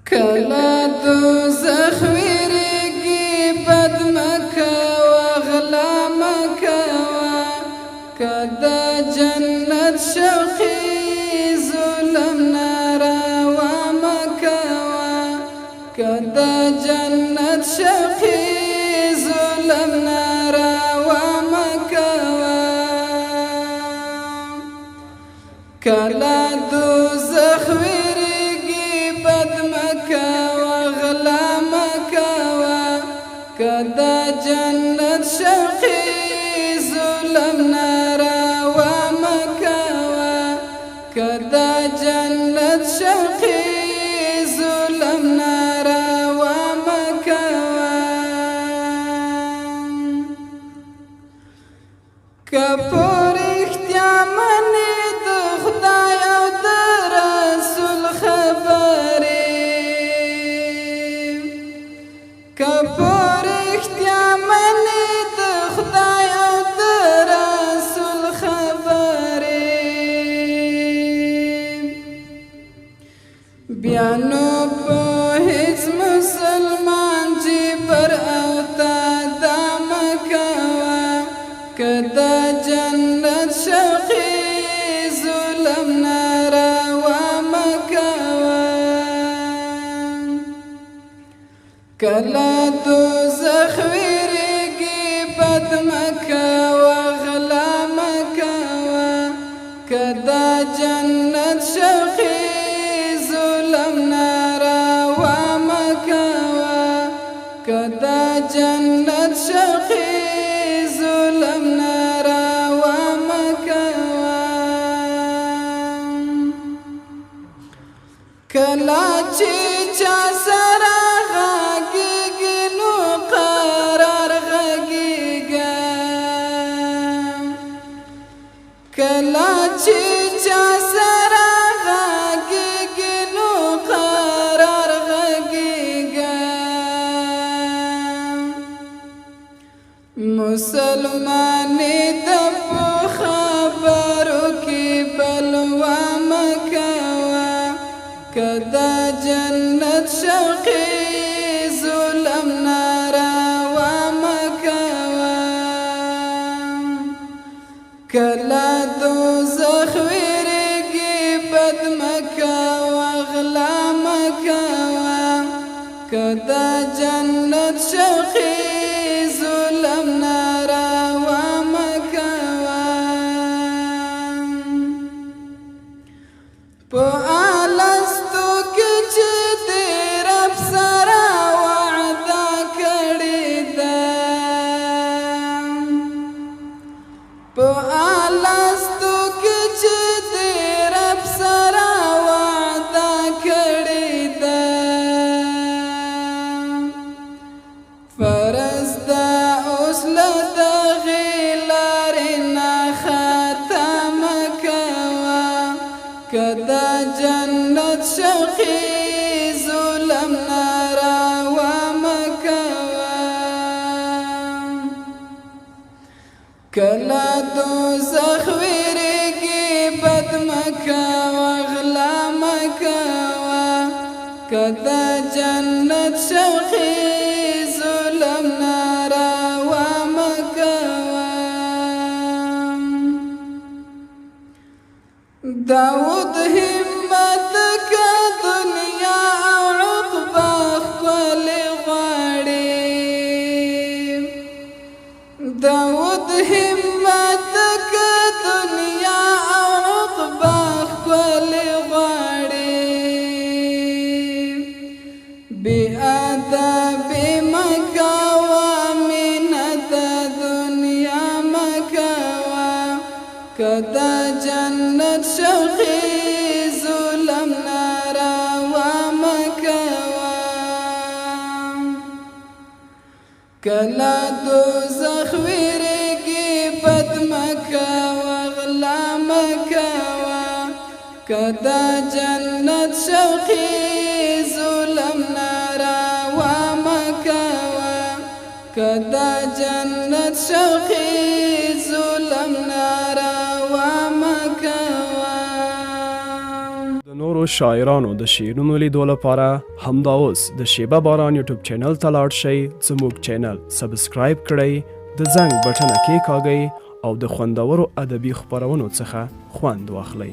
کلا دوزخ ویریږي بد مکوه غلا مکوه کدا جنت شوقي ظلم ناروا مکوه کدا جنت شوقي ظلم ناروا مکوه کلا دوزخ کدا جنت شوقي ظلم ناروا مکوه کدا جنت شوقي ظلم ناروا مکوه کپور اختیا منی د خدای او د رسول خبرې کپور بیانو په هیڅ مسلمان جبر او تا دا مکوه کدا جنت شوقي ظلم ناروا مکوه کلا دوزخ ویریږي بد مکوه غلا مکوه کدا جنت شوقي کدا جنت شوقي ظلم ناروا مکوه کلا چې چا سره غږیږي نو قرار غږیږه کلا چې چا سره مسلمانی د خبرو کې بلوا مکوه کدا جنت شوقي ظلم ناروا مکوه کلا دوزخ ویریږي بد مکوه غلا مکوه کدا جنت شوقي په الستو کې چې د رب سره وعده کړې ده په الستو کې چې د رب سره وعده کړې ده فرض ده اوس له دغې لارې نه ختمه کوه کدا جنت شوقي ظلم ناروا مکوه کلا دوزخ ویریږي بد مکوه غلا مکوه کدا جنت شوقي ظلم ناروا مکوه داود همت که دنیا عقبه خپل غواړي داود همت که دنیا عقبه خپل غواړي بی ادب مکوه مینت دنیا مکوه کدا جنت شوقي ظلم ناروا مکوه کلا دوزخ ویریږي بد مکوه غلا مکوه کدا جنت شوقي ظلم ناروا مکوه کدا جنت شوقي ظلم ناروا مکوه نورو خوږو شاعرانو د شعرونو لیدو لپاره همدا اوس د شیبه باران یوټیوب چینل ته لاړ شئ. زموږ چینل سبسکرایب کړئ، د زنګ بټنه کېکاږئ او د خوندورو ادبي خپرونو څخه خوند واخلئ.